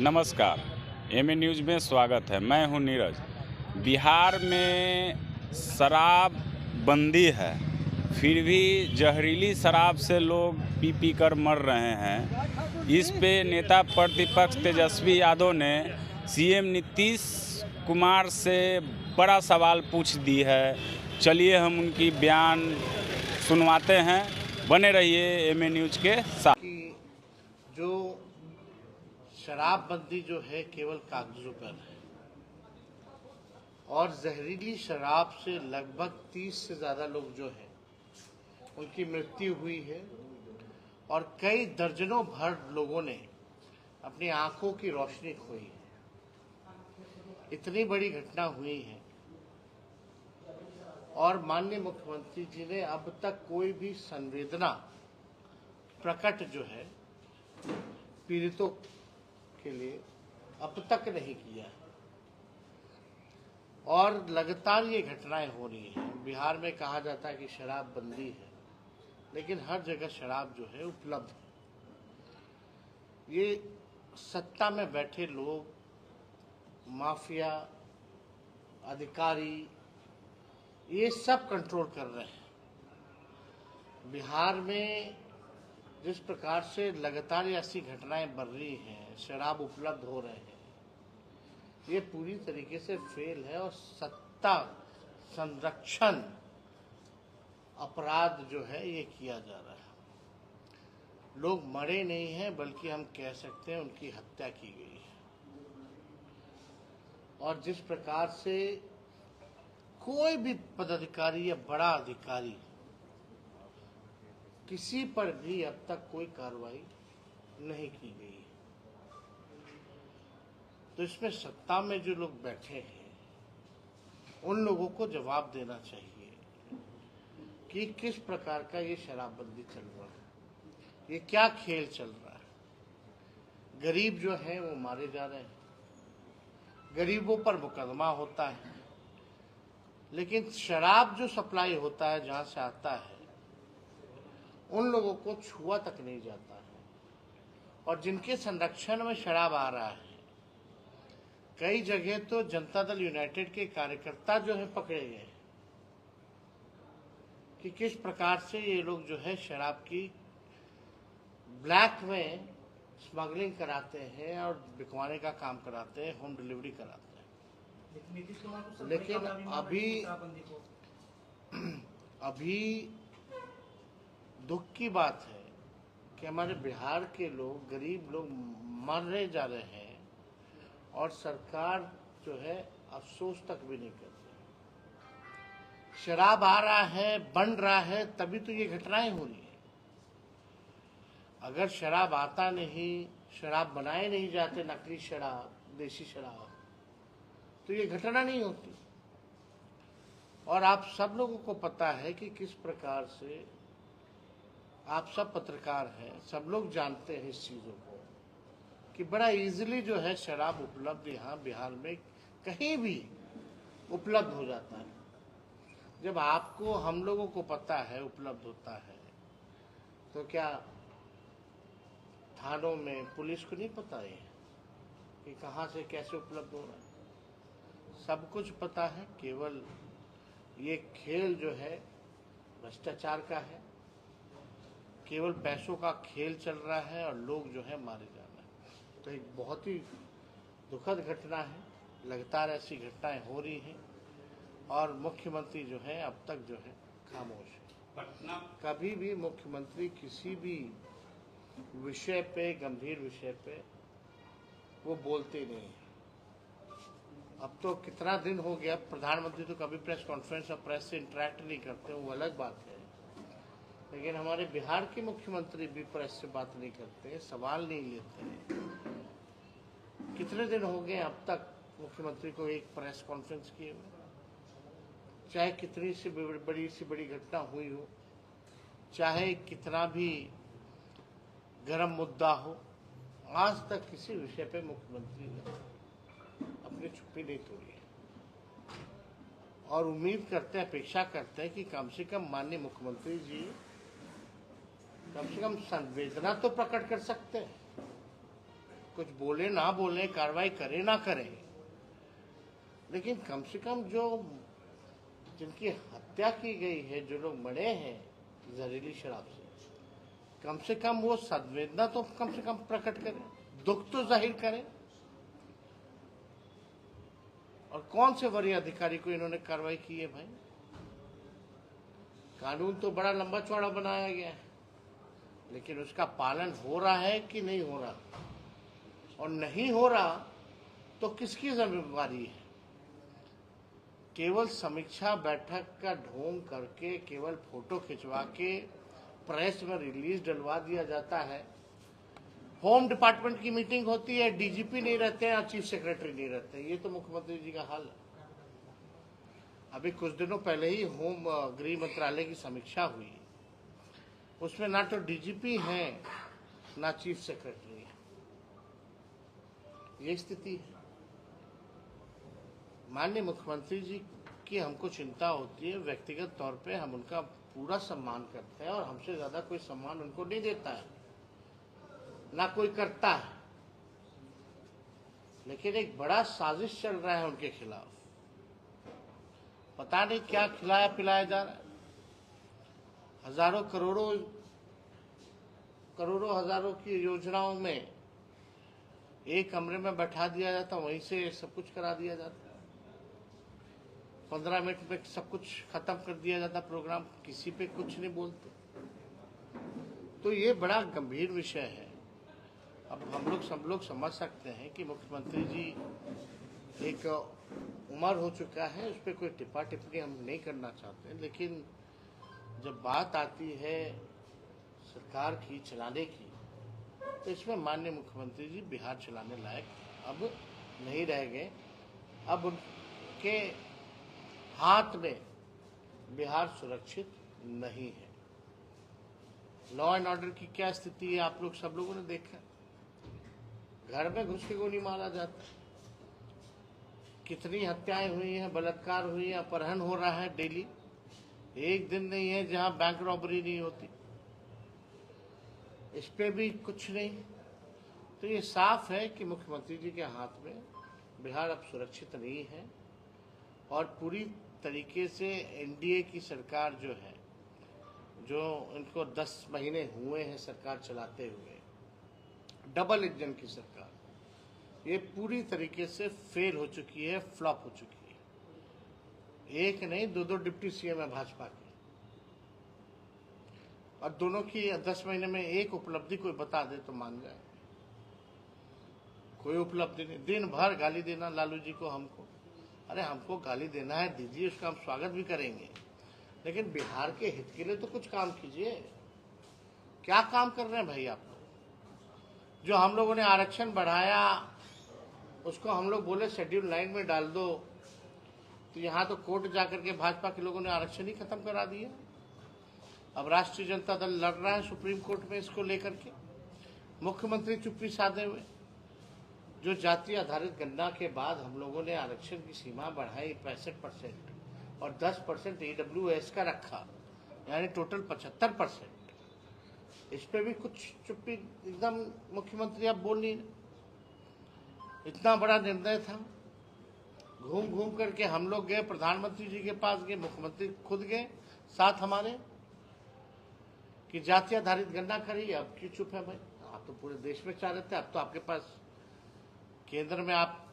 नमस्कार, MA news में स्वागत है। मैं हूं नीरज। बिहार में शराब बंदी है, फिर भी जहरीली शराब से लोग पी पी कर मर रहे हैं। इस पे नेता प्रतिपक्ष तेजस्वी यादव ने सीएम नीतीश कुमार से बड़ा सवाल पूछ दी है। चलिए हम उनकी बयान सुनवाते हैं। बने रहिए एमए न्यूज़ के साथ। कि जो शराबबंदी जो है केवल कागजों पर है और जहरीली शराब से लगभग 30 से ज़्यादा लोग जो हैं उनकी मृत्यु हुई है और कई दर्जनों भर लोगों ने अपनी आंखों की रोशनी खोई है। इतनी बड़ी घटना हुई है और माननीय मुख्यमंत्री जी ने अब तक कोई भी संवेदना प्रकट जो है पीड़ितों के लिए अब तक नहीं किया है और लगातार ये घटनाएं हो रही हैं। बिहार में कहा जाता है कि शराब बंदी है, लेकिन हर जगह शराब जो है उपलब्ध है। ये सत्ता में बैठे लोग, माफिया, अधिकारी, ये सब कंट्रोल कर रहे हैं। बिहार में जिस प्रकार से लगातार ऐसी घटनाएं बढ़ रही हैं, शराब उपलब्ध हो रहे हैं, ये पूरी तरीके से फेल है और सत्ता संरक्षण अपराध जो है ये किया जा रहा है। लोग मरे नहीं हैं, बल्कि हम कह सकते हैं उनकी हत्या की गई है। और जिस प्रकार से कोई भी पदाधिकारी या बड़ा अधिकारी, किसी पर भी अब तक कोई कार्रवाई नहीं की गई। तो इसमें सत्ता में जो लोग बैठे हैं उन लोगों को जवाब देना चाहिए कि किस प्रकार का ये शराबबंदी चल रहा है, ये क्या खेल चल रहा है। गरीब जो है वो मारे जा रहे हैं, गरीबों पर मुकदमा होता है, लेकिन शराब जो सप्लाई होता है जहाँ से आता है उन लोगों को छुआ तक नहीं जाता है। और जिनके संरक्षण में शराब आ रहा है, कई जगह तो जनता दल यूनाइटेड के कार्यकर्ता जो है पकड़े गए कि किस प्रकार से ये लोग जो है शराब की ब्लैक में स्मगलिंग कराते हैं और बिकवाने का काम कराते हैं, होम डिलीवरी कराते हैं। लेकिन अभी दुख की बात है कि हमारे बिहार के लोग, गरीब लोग मरने जा रहे हैं और सरकार जो है अफसोस तक भी नहीं करती। शराब आ रहा है, बन रहा है, तभी तो ये घटनाएं हो रही है। अगर शराब आता नहीं, शराब बनाए नहीं जाते, नकली शराब, देसी शराब, तो ये घटना नहीं होती। और आप सब लोगों को पता है कि किस प्रकार से, आप सब पत्रकार हैं, सब लोग जानते हैं इस चीज़ों को कि बड़ा इजीली जो है शराब उपलब्ध यहाँ बिहार में कहीं भी उपलब्ध हो जाता है। जब आपको, हम लोगों को पता है उपलब्ध होता है, तो क्या थानों में पुलिस को नहीं पता है कि कहाँ से कैसे उपलब्ध हो रहा है? सब कुछ पता है। केवल ये खेल जो है भ्रष्टाचार का है, केवल पैसों का खेल चल रहा है और लोग जो है मारे जा रहे हैं। तो एक बहुत ही दुखद घटना है। लगातार ऐसी घटनाएं हो रही हैं और मुख्यमंत्री जो है अब तक जो है खामोश है। कभी भी मुख्यमंत्री किसी भी विषय पे, गंभीर विषय पे वो बोलते नहीं है। अब तो कितना दिन हो गया, प्रधानमंत्री तो कभी प्रेस कॉन्फ्रेंस और प्रेस से इंटरेक्ट नहीं करते, वो अलग बात है। लेकिन हमारे बिहार के मुख्यमंत्री भी प्रेस से बात नहीं करते, सवाल नहीं लेते हैं। कितने दिन हो गए अब तक मुख्यमंत्री को एक प्रेस कॉन्फ्रेंस किए हुए? चाहे कितनी सी बड़ी घटना हुई हो, चाहे कितना भी गर्म मुद्दा हो, आज तक किसी विषय पे मुख्यमंत्री ने अपनी चुप्पी नहीं तोड़ी है। और उम्मीद करते हैं, अपेक्षा करते हैं कि कम से कम माननीय मुख्यमंत्री जी कम से कम संवेदना तो प्रकट कर सकते हैं। कुछ बोले ना बोले, कार्रवाई करे ना करें, लेकिन कम से कम जो जिनकी हत्या की गई है, जो लोग मरे हैं जहरीली शराब से कम वो संवेदना तो कम से कम प्रकट करें, दुख तो जाहिर करें। और कौन से वरीय अधिकारी को इन्होंने कार्रवाई की है भाई? कानून तो बड़ा लंबा चौड़ा बनाया गया है, लेकिन उसका पालन हो रहा है कि नहीं हो रहा? और नहीं हो रहा तो किसकी जिम्मेवारी है? केवल समीक्षा बैठक का ढोंग करके, केवल फोटो खिंचवा के प्रेस में रिलीज डलवा दिया जाता है। होम डिपार्टमेंट की मीटिंग होती है, डीजीपी नहीं रहते हैं और चीफ सेक्रेटरी नहीं रहते हैं। ये तो मुख्यमंत्री जी का हाल है। अभी कुछ दिनों पहले ही गृह मंत्रालय की समीक्षा हुई, उसमें ना तो डीजीपी है ना चीफ सेक्रेटरी है। ये स्थिति है। माननीय मुख्यमंत्री जी की हमको चिंता होती है, व्यक्तिगत तौर पे हम उनका पूरा सम्मान करते हैं और हमसे ज्यादा कोई सम्मान उनको नहीं देता है, ना कोई करता है। लेकिन एक बड़ा साजिश चल रहा है उनके खिलाफ। पता नहीं क्या खिलाया पिलाया जा रहा है। हजारों करोड़ों हजारों की योजनाओं में एक कमरे में बैठा दिया जाता, वहीं से सब कुछ करा दिया जाता। 15 मिनट में सब कुछ खत्म कर दिया जाता प्रोग्राम, किसी पे कुछ नहीं बोलते। तो ये बड़ा गंभीर विषय है। अब हम सब लोग समझ सकते हैं कि मुख्यमंत्री जी एक उम्र हो चुका है, उस पर कोई टिप्पा टिप्पणी हम नहीं करना चाहते, लेकिन जब बात आती है सरकार की चलाने की, तो इसमें माननीय मुख्यमंत्री जी बिहार चलाने लायक अब नहीं रह गए। अब उनके हाथ में बिहार सुरक्षित नहीं है। लॉ एंड ऑर्डर की क्या स्थिति है आप लोग सब लोगों ने देखा। घर में घुस के गोली मारा जाता है, कितनी हत्याएं हुई हैं, बलात्कार हुई है, अपहरण हो रहा है डेली। एक दिन नहीं है जहां बैंक रॉबरी नहीं होती, इस पे भी कुछ नहीं। तो ये साफ है कि मुख्यमंत्री जी के हाथ में बिहार अब सुरक्षित नहीं है और पूरी तरीके से एनडीए की सरकार जो है, जो इनको 10 महीने हुए हैं सरकार चलाते हुए, डबल इंजन की सरकार, ये पूरी तरीके से फेल हो चुकी है, फ्लॉप हो चुकी है। एक नहीं, दो डिप्टी सीएम है भाजपा के, और दोनों की 10 महीने में एक उपलब्धि कोई बता दे तो मान जाए। कोई उपलब्धि नहीं। दिन भर गाली देना लालू जी को, हमको। अरे हमको गाली देना है दीजिए, उसका हम स्वागत भी करेंगे, लेकिन बिहार के हित के लिए तो कुछ काम कीजिए। क्या काम कर रहे हैं भाई आप लोग? जो हम लोगों ने आरक्षण बढ़ाया, उसको हम लोग बोले शेड्यूल 9 में डाल दो, तो यहाँ तो कोर्ट जाकर के भाजपा के लोगों ने आरक्षण ही खत्म करा दिया। अब राष्ट्रीय जनता दल लड़ रहा है सुप्रीम कोर्ट में इसको लेकर के। मुख्यमंत्री चुप्पी साधे हुए। जो जाति आधारित गणना के बाद हम लोगों ने आरक्षण की सीमा बढ़ाई 65% और 10% AWS का रखा, यानी टोटल 75%। इस पे भी कुछ चुप्पी, एकदम मुख्यमंत्री अब बोल नहीं। इतना बड़ा निर्णय था, घूम घूम करके हम लोग गए, प्रधानमंत्री जी के पास गए, मुख्यमंत्री खुद गए साथ हमारे, कि जाति आधारित गणना करिए। अब क्यों चुप है भाई? आप तो पूरे देश में चाह रहे थे, अब तो आपके पास केंद्र में आप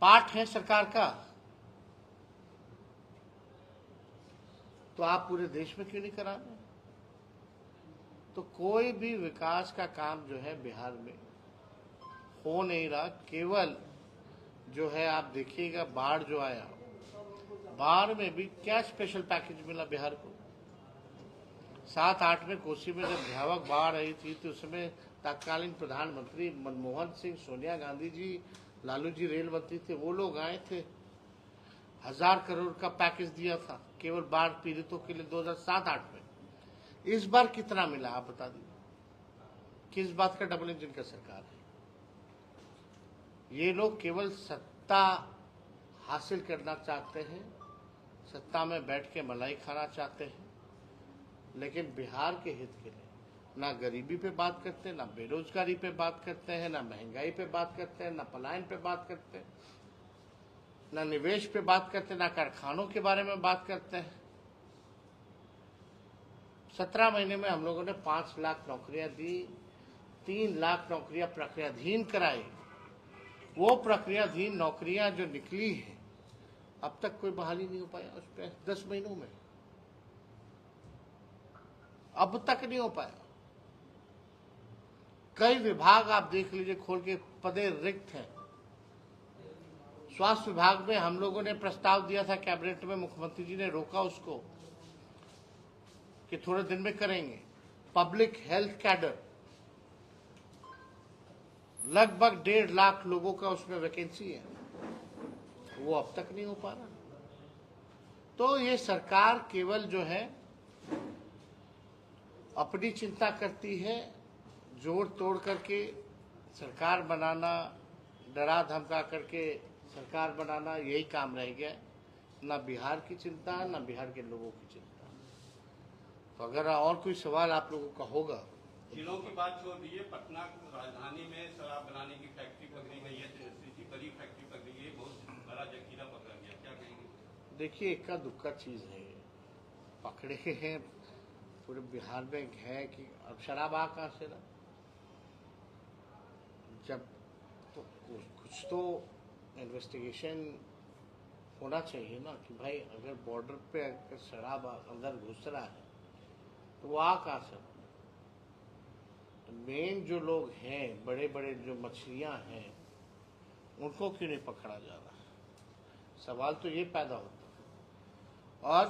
पार्ट है सरकार का, तो आप पूरे देश में क्यों नहीं करा रहे? तो कोई भी विकास का काम जो है बिहार में हो नहीं रहा। केवल जो है आप देखिएगा, बाढ़ जो आया, बाढ़ में भी क्या स्पेशल पैकेज मिला बिहार को। 7-8 में कोसी में जब भयावह बाढ़ आई थी, तो उसमें तत्कालीन प्रधानमंत्री मनमोहन सिंह, सोनिया गांधी जी, लालू जी रेल मंत्री थे, वो लोग आए थे, 1000 करोड़ का पैकेज दिया था केवल बाढ़ पीड़ितों के लिए 2007-8 में। इस बार कितना मिला आप बता दीजिए। किस बात का डबल इंजन का सरकार है? ये लोग केवल सत्ता हासिल करना चाहते हैं, सत्ता में बैठ के मलाई खाना चाहते हैं, लेकिन बिहार के हित के लिए ना गरीबी पे बात करते, ना बेरोजगारी पे बात करते हैं, ना महंगाई पे बात करते हैं, ना पलायन पे बात करते हैं, ना निवेश पे बात करते हैं, ना कारखानों के बारे में बात करते हैं। 17 महीने में हम लोगों ने 5 लाख नौकरियां दी, 3 लाख नौकरियां प्रक्रियाधीन कराई। वो प्रक्रियाधीन नौकरियां जो निकली हैं, अब तक कोई बहाली नहीं हो पाया उस पर 10 महीनों में, अब तक नहीं हो पाया। कई विभाग आप देख लीजिए खोल के, पदे रिक्त हैं। स्वास्थ्य विभाग में हम लोगों ने प्रस्ताव दिया था कैबिनेट में, मुख्यमंत्री जी ने रोका उसको कि थोड़े दिन में करेंगे। पब्लिक हेल्थ कैडर लगभग 1.5 लाख लोगों का उसमें वैकेंसी है, वो अब तक नहीं हो पा रहा। तो ये सरकार केवल जो है अपनी चिंता करती है, जोड़ तोड़ करके सरकार बनाना, डरा धमका करके सरकार बनाना, यही काम रह गया। ना बिहार की चिंता, ना बिहार के लोगों की चिंता। तो अगर और कोई सवाल आप लोगों का होगा। जिलों की बात छोड़ दीजिए, पटना राजधानी में शराब बनाने की फैक्ट्री पकड़ी गई है, बड़ी फैक्ट्री पकड़ी गई है, बहुत बड़ा जखीरा पकड़ा गया, क्या कहेंगे? देखिए, इक्का दुक्का चीज है, पकड़े हैं पूरे बिहार में है कि अब शराब आ कहाँ से ना, जब तो कुछ तो इन्वेस्टिगेशन होना चाहिए ना कि भाई अगर बॉर्डर पे अगर शराब अंदर घुस रहा है तो वो आ कहाँ से। मेन जो लोग हैं, बड़े बड़े जो मछलियां हैं, उनको क्यों नहीं पकड़ा जा रहा, सवाल तो ये पैदा होता है। और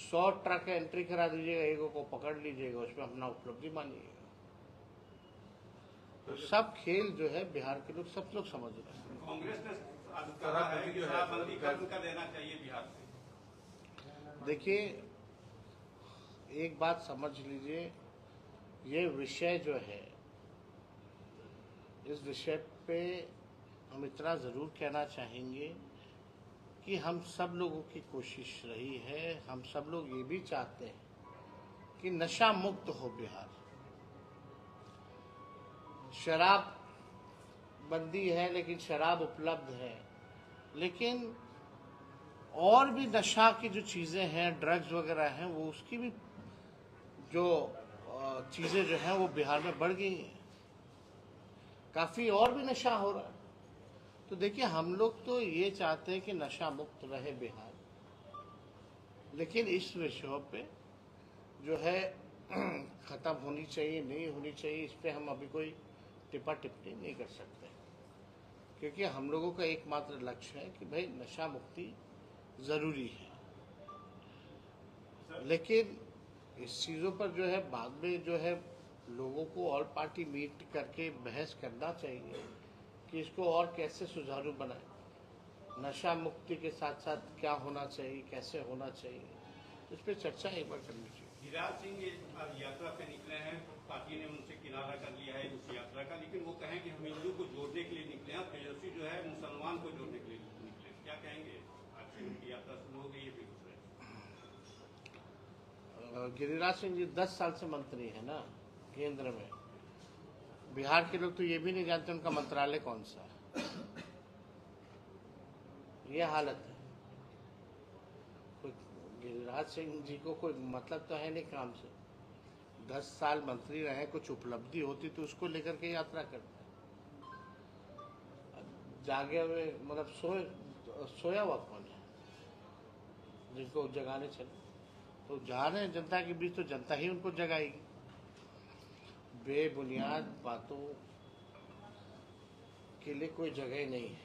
100 ट्रक एंट्री करा दीजिएगा, एक को पकड़ लीजिएगा, उसमें अपना उपलब्धि मानिएगा। तो सब खेल जो है बिहार के लोग, सब लोग समझ रहे हैं। कांग्रेस ने कहा है कि शराबबंदी कर देना चाहिए बिहार से। देखिए, एक बात समझ लीजिए, ये विषय जो है, इस विषय पे हम इतना ज़रूर कहना चाहेंगे कि हम सब लोगों की कोशिश रही है, हम सब लोग ये भी चाहते हैं कि नशा मुक्त हो बिहार। शराब बंदी है लेकिन शराब उपलब्ध है, लेकिन और भी नशा की जो चीज़ें हैं, ड्रग्स वगैरह हैं, वो उसकी भी जो चीज़ें जो हैं वो बिहार में बढ़ गई हैं, काफ़ी और भी नशा हो रहा है। तो देखिए, हम लोग तो ये चाहते हैं कि नशा मुक्त रहे बिहार, लेकिन इस विषयों पे जो है ख़त्म होनी चाहिए, नहीं होनी चाहिए, इस पे हम अभी कोई टिप्पा टिप्पणी नहीं कर सकते, क्योंकि हम लोगों का एकमात्र लक्ष्य है कि भाई नशा मुक्ति ज़रूरी है। लेकिन इस चीज़ों पर जो है बाद में जो है लोगों को ऑल पार्टी मीट करके बहस करना चाहिए कि इसको और कैसे सुचारू बनाए, नशा मुक्ति के साथ साथ क्या होना चाहिए, कैसे होना चाहिए, इस पर चर्चा एक बार करनी चाहिए। गिरिराज सिंह यात्रा पे निकले हैं, पार्टी ने उनसे किनारा कर लिया है उस यात्रा का, लेकिन वो कहें कि हम हिंदू को जोड़ने के लिए निकले हैं, तेजस्वी जो है मुसलमान को जोड़ने के लिए निकले, क्या कहेंगे? आज से उनकी यात्रा शुरू हो गई है बेगूसराय। गिरिराज सिंह जी 10 साल से मंत्री है ना केंद्र में। बिहार के लोग तो ये भी नहीं जानते उनका मंत्रालय कौन सा है, ये हालत है। कोई गिरिराज सिंह जी को कोई मतलब तो है नहीं काम से, 10 साल मंत्री रहे, कुछ उपलब्धि होती तो उसको लेकर के यात्रा करते। जागे हुए मतलब सोया हुआ कौन है जिनको जगाने चले, तो जा रहे हैं जनता के बीच, तो जनता ही उनको जगाएगी। बेबुनियाद बातों के लिए कोई जगह नहीं है।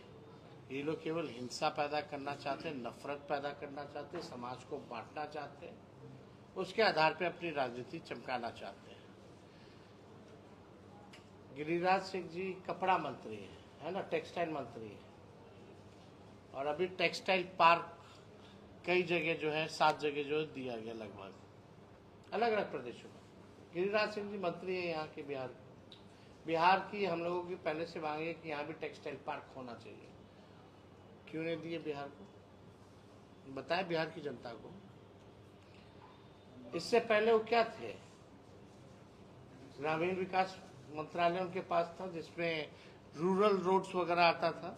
ये लोग केवल हिंसा पैदा करना चाहते हैं, नफरत पैदा करना चाहते हैं, समाज को बांटना चाहते हैं, उसके आधार पे अपनी राजनीति चमकाना चाहते हैं। गिरिराज सिंह जी कपड़ा मंत्री है ना, टेक्सटाइल मंत्री है, और अभी टेक्सटाइल पार्क कई जगह जो है, 7 जगह जो है दिया गया लगभग, अलग अलग प्रदेशों में। गिरिराज सिंह जी मंत्री है यहाँ के, बिहार की हम लोगों की पहले से मांग है कि यहाँ भी टेक्सटाइल पार्क होना चाहिए। क्यों नहीं दिए बिहार को, बताए बिहार की जनता को। इससे पहले वो क्या थे, ग्रामीण विकास मंत्रालय उनके पास था, जिसमें रूरल रोड्स वगैरह आता था,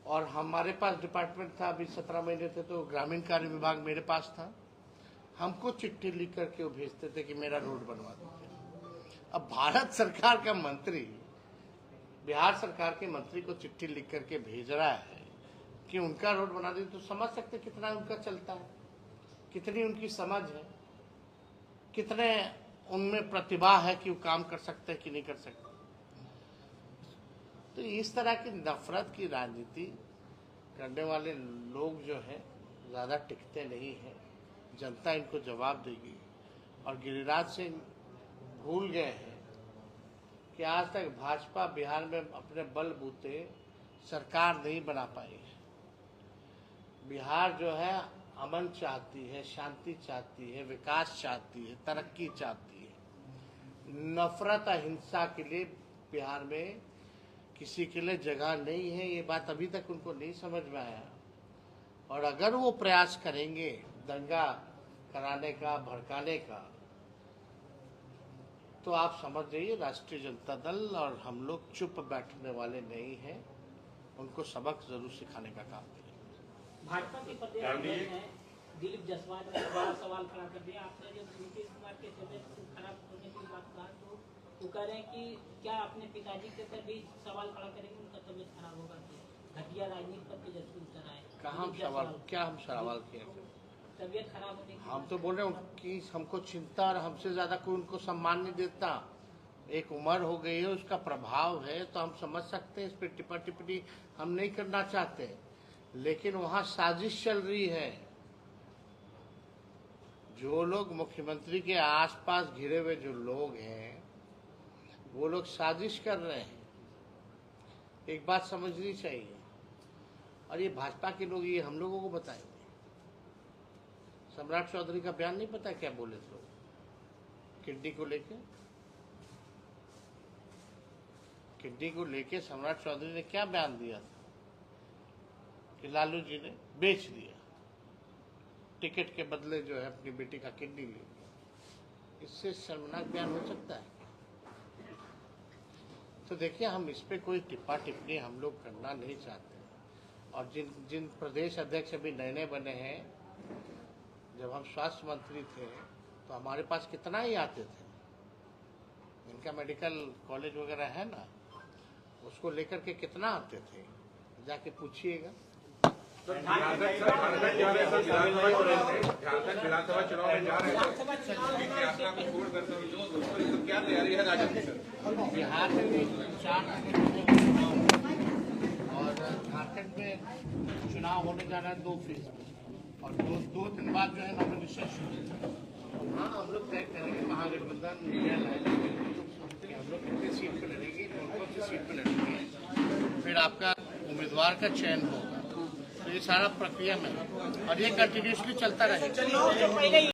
और हमारे पास डिपार्टमेंट था। अभी 17 महीने थे तो ग्रामीण कार्य विभाग मेरे पास था। हमको चिट्ठी लिख करके वो भेजते थे कि मेरा रोड बनवा दीजिए। अब भारत सरकार का मंत्री बिहार सरकार के मंत्री को चिट्ठी लिख करके भेज रहा है कि उनका रोड बना दीजिए, तो समझ सकते कितना उनका चलता है, कितनी उनकी समझ है, कितने उनमें प्रतिभा है कि वो काम कर सकते हैं कि नहीं कर सकते। तो इस तरह की नफरत की राजनीति करने वाले लोग जो है ज़्यादा टिकते नहीं हैं। जनता इनको जवाब देगी। और गिरिराज सिंह भूल गए हैं कि आज तक भाजपा बिहार में अपने बलबूते सरकार नहीं बना पाई है। बिहार जो है अमन चाहती है, शांति चाहती है, विकास चाहती है, तरक्की चाहती है। नफरत अहिंसा के लिए बिहार में किसी के लिए जगह नहीं है। ये बात अभी तक उनको नहीं समझ में आया। और अगर वो प्रयास करेंगे दंगा कराने का, भड़काने का, तो आप समझ जाइए राष्ट्रीय जनता दल और हम लोग चुप बैठने वाले नहीं हैं। उनको सबक जरूर सिखाने का काम करेंगे। भाजपा के प्रदेश अध्यक्ष हैं दिलीप जायसवाल ने बड़ा सवाल खड़ा कर दिया। आपने जब नीतीश कुमार के तबियत खराब होने की बात कहा तो वो कह रहे हैं कि क्या अपने पिताजी के ऊपर भी सवाल खड़ा करेंगे, उनका तबियत खराब होगा तो घटिया राजनीति पर तेजस्वी उतर आए। क्या हम सवाल किए थे? तबियत खराब होने की हम तो बोल रहे हैं कि हमको चिंता और हमसे ज्यादा कोई उनको सम्मान नहीं देता। एक उम्र हो गई है, उसका प्रभाव है, तो हम समझ सकते हैं। इस पर टिप्पा टिप्पणी हम नहीं करना चाहते, लेकिन वहां साजिश चल रही है। जो लोग मुख्यमंत्री के आसपास घिरे हुए जो लोग हैं, वो लोग साजिश कर रहे हैं। एक बात समझनी चाहिए। और ये भाजपा के लोग ये हम लोगों को बताएंगे। सम्राट चौधरी का बयान नहीं पता क्या बोले थे लोग किडनी को लेके। किडनी को लेके सम्राट चौधरी ने क्या बयान दिया था कि लालू जी ने बेच दिया, टिकट के बदले जो है अपनी बेटी का किडनी ले लिया। इससे शर्मनाक बयान हो सकता है? तो देखिए, हम इस पे कोई टिप्पा टिप्पणी हम लोग करना नहीं चाहते। और जिन प्रदेश अध्यक्ष अभी नए नए बने हैं, जब हम स्वास्थ्य मंत्री थे तो हमारे पास कितना ही आते थे। इनका मेडिकल कॉलेज वगैरह है ना, उसको लेकर के कितना आते थे, जाके पूछिएगा। झारखंड विधानसभा चुनाव में जा रहे हैं, यात्रा को पूर्ण करते हुए क्या तैयारी है राजनीति सर? बिहार में भी 4 और झारखंड में चुनाव होने जा रहा है 2 फेज में, और 2 दिन बाद जो है नॉमिनेशन शुरू। हाँ, हम लोग तय करेंगे महागठबंधन कि हम लोग कितनी सीट पे लड़ेंगे, कौन सी सीट पे लड़ेंगे, फिर आपका उम्मीदवार का चयन होगा। तो ये सारा प्रक्रिया में, और ये कंटिन्यूसली चलता रहेगा।